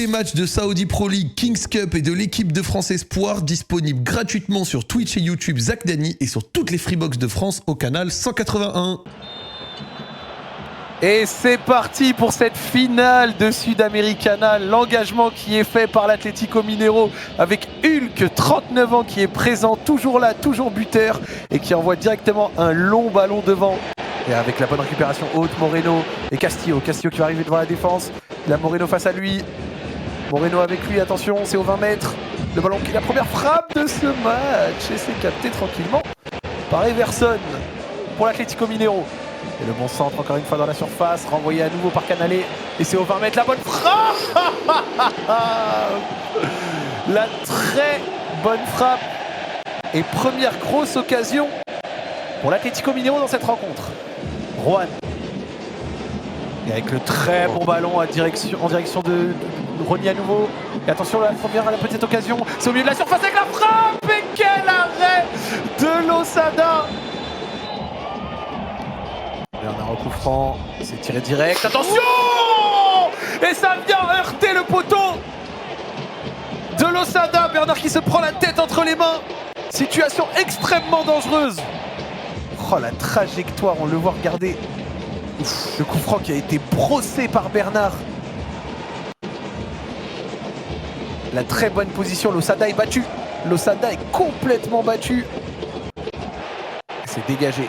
matchs de Saudi Pro League, Kings Cup et de l'équipe de France Espoir disponibles gratuitement sur Twitch et YouTube Zach Dany et sur toutes les Freebox de France au canal 181. Et c'est parti pour cette finale de Sudamericana. L'engagement qui est fait par l'Atlético Mineiro avec Hulk, 39 ans, qui est présent, toujours là, toujours buteur et qui envoie directement un long ballon devant. Et avec la bonne récupération haute, Moreno et Castillo. Castillo qui va arriver devant la défense. Il a Moreno face à lui. Moreno avec lui, attention, c'est au 20 mètres. Le ballon qui est la première frappe de ce match. Et c'est capté tranquillement par Everson pour l'Atlético Mineiro. Et le bon centre encore une fois dans la surface, renvoyé à nouveau par Canalé. Et c'est au 20 mètres, la bonne frappe. La très bonne frappe. Et première grosse occasion pour l'Atlético Mineiro dans cette rencontre. Juan. Et avec le très bon ballon en direction de Rony à nouveau. Et attention, la première à la petite occasion. C'est au milieu de la surface avec la frappe. Et quel arrêt de Losada. Bernard au coup franc, c'est tiré direct, attention. Et ça vient heurter le poteau de Losada. Bernard qui se prend la tête entre les mains. Situation extrêmement dangereuse. Oh, la trajectoire, on le voit regarder. Le coup franc qui a été brossé par Bernard. La très bonne position, Losada est battu. Losada est complètement battu. C'est dégagé.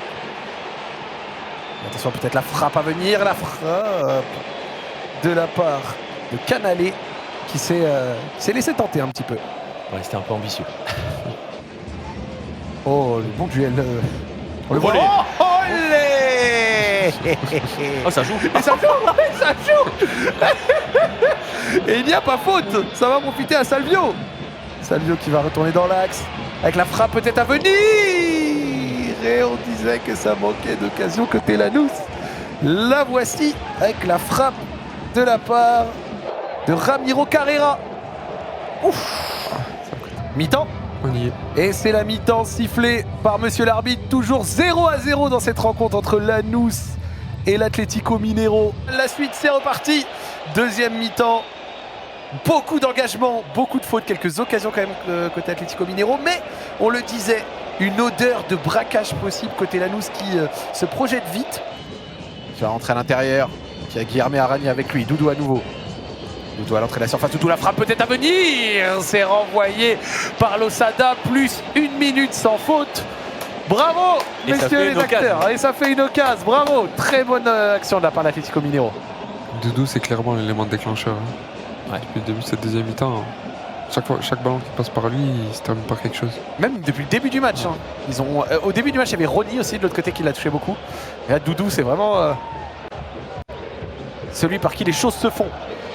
Attention, peut-être la frappe à venir, la frappe de la part de Canalé qui s'est laissé tenter un petit peu. Ouais, c'était un peu ambitieux. Oh, le bon duel. On le voit. Oh, olé. Oh, ça joue. Et ça joue, ça joue. Et il n'y a pas faute. Ça va profiter à Salvio. Salvio qui va retourner dans l'axe avec la frappe peut-être à venir. Et on disait que ça manquait d'occasion côté Lanús. La voici avec la frappe de la part de Ramiro Carrera. Ouf. Mi-temps. On y est. Et c'est la mi-temps sifflée par monsieur l'arbitre. Toujours 0-0 dans cette rencontre entre Lanús et l'Atlético Mineiro. La suite, c'est reparti. Deuxième mi-temps. Beaucoup d'engagement, beaucoup de fautes, quelques occasions quand même côté Atlético Mineiro. Mais on le disait, une odeur de braquage possible côté Lanús qui se projette vite. Qui va rentrer à l'intérieur. Qui a Guilherme Arani avec lui. Doudou à nouveau. Doudou à l'entrée de la surface. Doudou, la frappe peut-être à venir. C'est renvoyé par Losada. Plus 1 minute sans faute. Bravo, et messieurs les acteurs. Et ça fait une occasion. Bravo. Très bonne action de la part de l'Atlético Mineiro. Doudou, c'est clairement l'élément déclencheur. Hein. Ouais. Depuis le début de cette deuxième mi-temps, hein. Chaque ballon qui passe par lui, il se termine par quelque chose. Même depuis le début du match. Hein. Ils ont, au début du match, il y avait Rony aussi de l'autre côté qui l'a touché beaucoup. Et là, Doudou, c'est vraiment celui par qui les choses se font.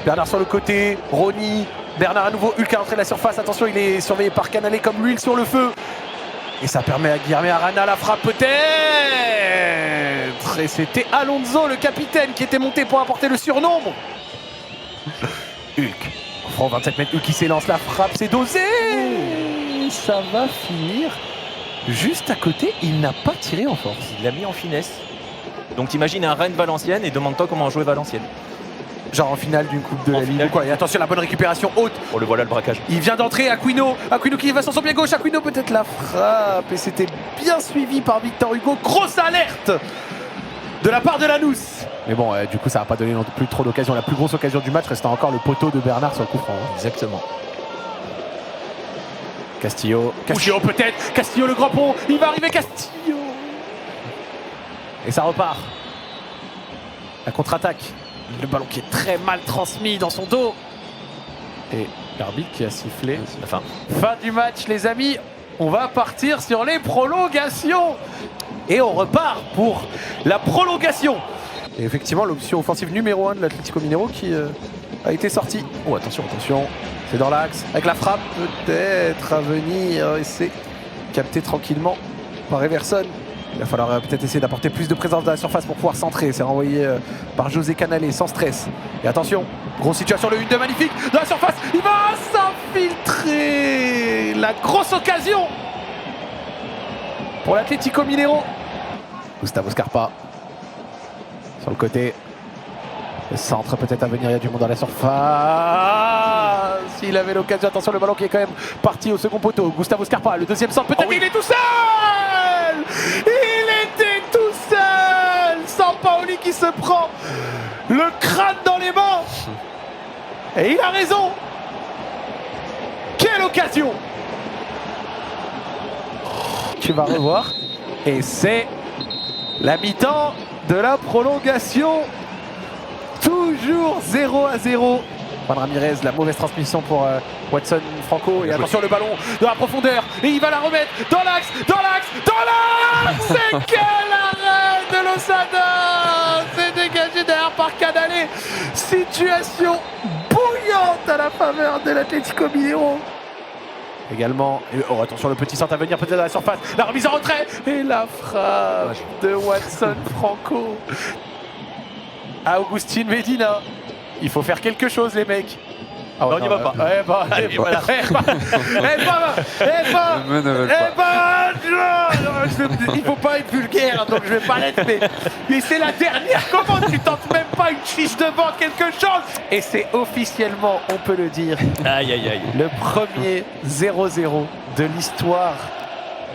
Bernard sur le côté, Rony, Bernard à nouveau, Hulk à l'entrée de la surface. Attention, il est surveillé par Canalé comme l'huile sur le feu. Et ça permet à Guilherme Arana la frappe peut-être. Et c'était Alonso, le capitaine, qui était monté pour apporter le surnombre. Hulk. Franc 27 mètres, Hulk qui s'élance, la frappe, c'est dosé. Ça va finir juste à côté. Il n'a pas tiré en force. Il l'a mis en finesse. Donc t'imagines un Rennes-Valenciennes et demande-toi comment jouer Valenciennes. Genre en finale d'une coupe de la Ligue ou quoi. Et attention, la bonne récupération haute. Oh, le voilà le braquage. Il vient d'entrer, Aquino. Aquino qui va sur son pied gauche. Aquino peut-être la frappe. Et c'était bien suivi par Victor Hugo. Grosse alerte de la part de Lanús. Mais bon, du coup, ça va pas donné non plus trop d'occasions. La plus grosse occasion du match restant encore le poteau de Bernard sur le coup franc. Exactement. Castillo. Castillo peut-être. Castillo le grand pont. Il va arriver Castillo. Et ça repart. La contre-attaque. Le ballon qui est très mal transmis dans son dos. Et l'arbitre qui a sifflé la fin. Fin du match, les amis. On va partir sur les prolongations. Et on repart pour la prolongation. Et effectivement, l'option offensive numéro 1 de l'Atlético Mineiro qui a été sortie. Oh, attention, attention. C'est dans l'axe. Avec la frappe peut-être à venir. Et c'est capté tranquillement par Everson. Il va falloir peut-être essayer d'apporter plus de présence dans la surface pour pouvoir centrer. C'est renvoyé par José Canalé sans stress. Et attention, grosse situation, le 1-2 magnifique dans la surface. Il va s'infiltrer. La grosse occasion pour l'Atlético Mineiro. Gustavo Scarpa sur le côté. Le centre peut-être à venir, il y a du monde dans la surface. s'il avait l'occasion. Attention, le ballon qui est quand même parti au second poteau. Gustavo Scarpa, le deuxième centre, peut-être, il est tout seul. Il était tout seul. Sampaoli qui se prend le crâne dans les mains. Et il a raison. Quelle occasion. Tu vas revoir. Et c'est la mi-temps de la prolongation. Toujours 0-0. Juan Ramirez, la mauvaise transmission pour Watson Franco. Et attention, le ballon dans la profondeur. Et il va la remettre dans l'axe, dans l'axe, dans l'axe. C'est quel arrêt de Losada. C'est dégagé derrière par Canale. Situation bouillante à la faveur de l'Atlético Mineiro. Également, oh, attention, le petit centre à venir peut-être à la surface. La remise en retrait. Et la frappe de Watson Franco. Augustin Medina. Il faut faire quelque chose, les mecs. Ah ouais, on n'y va pas. Il faut pas être vulgaire, donc je vais pas l'être, mais c'est la dernière commande. Tu tentes même pas une fiche de vente, quelque chose. Et c'est officiellement, on peut le dire, Aïe, aïe, aïe. le premier 0-0 de l'histoire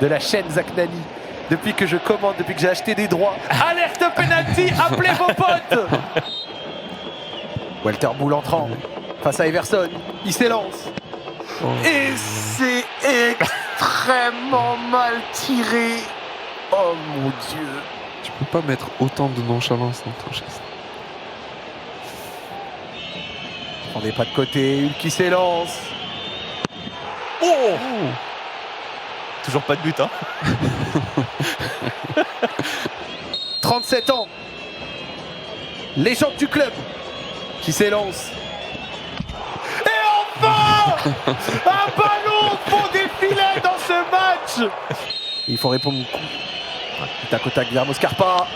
de la chaîne Zak Nani. Depuis que je commande, depuis que j'ai acheté des droits. Alerte penalty, appelez vos potes. Walter Bull entrant face à Everson, il s'élance. Et c'est extrêmement mal tiré. Oh mon Dieu. Tu peux pas mettre autant de nonchalance dans ton geste. Prendez pas de côté, Hulk qui s'élance. Oh, toujours pas de but, hein. 37 ans. Légende du club qui s'élance. Et enfin un ballon au fond des filets dans ce match. Il faut répondre au coup. Tac au tac, Guillermo Scarpa.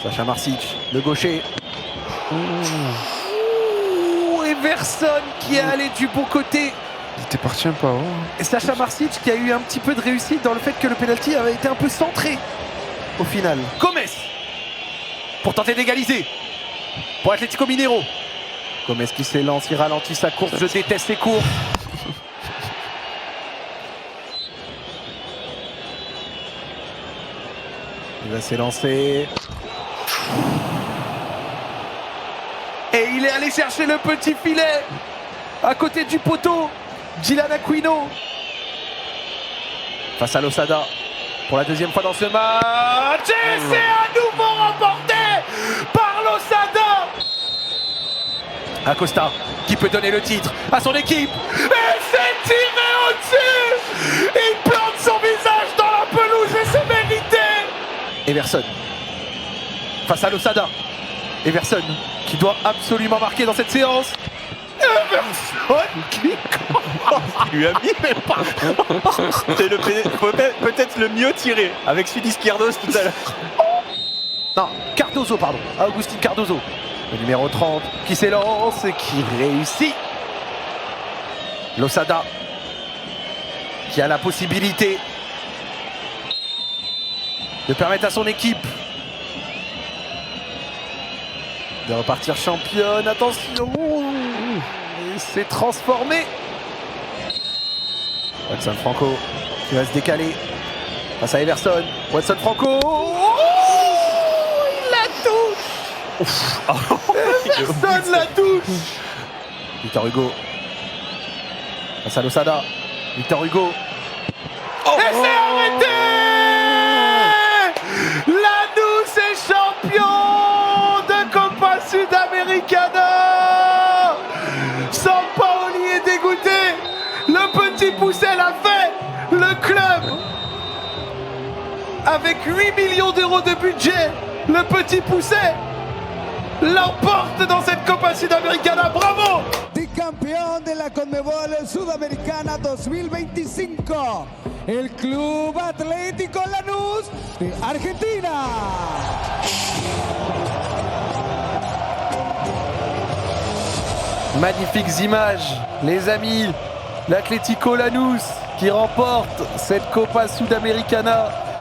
Sacha Marsic, le gaucher. Ouh, Everson qui est allé du bon côté. Il était parti un peu avant. Et Sacha Marsic qui a eu un petit peu de réussite dans le fait que le penalty avait été un peu centré au final. Gomes pour tenter d'égaliser pour Atlético Mineiro. Gomes qui s'élance, il ralentit sa course. Je déteste ses courses. Il va s'élancer. Et il est allé chercher le petit filet à côté du poteau. Dylan Aquino face à Losada pour la deuxième fois dans ce match. Et c'est à nouveau remporté par Losada. Acosta qui peut donner le titre à son équipe. Et c'est tiré au-dessus. Il plante son visage dans la pelouse et c'est mérité. Everson face à Losada. Everson qui doit absolument marquer dans cette séance. Everson qui Il lui a mis même pas. C'est peut-être le mieux tiré avec Sudy Izquierdos tout à l'heure. Non, Cardozo, pardon. Agustin Cardozo. Le numéro 30 qui s'élance et qui réussit. Losada qui a la possibilité de permettre à son équipe de repartir championne. Attention. Il s'est transformé. Watson Franco qui va se décaler face à Everson. Watson Franco. Oh, il la touche. Everson la touche. Victor Hugo face à Losada. Victor Hugo. Et c'est arrêté. Lanús est champion de Copa Sudamericana. Sampaoli est dégoûté. Le petit Poucet l'a fait. Le club, avec 8 millions d'euros de budget, le petit Poucet l'emporte dans cette Copa Sudamericana. Bravo! Campeón de la Conmebol Sudamericana 2025, el Club Atlético Lanús de Argentina. Magnifiques images, les amis. L'Atlético Lanús qui remporte cette Copa Sudamericana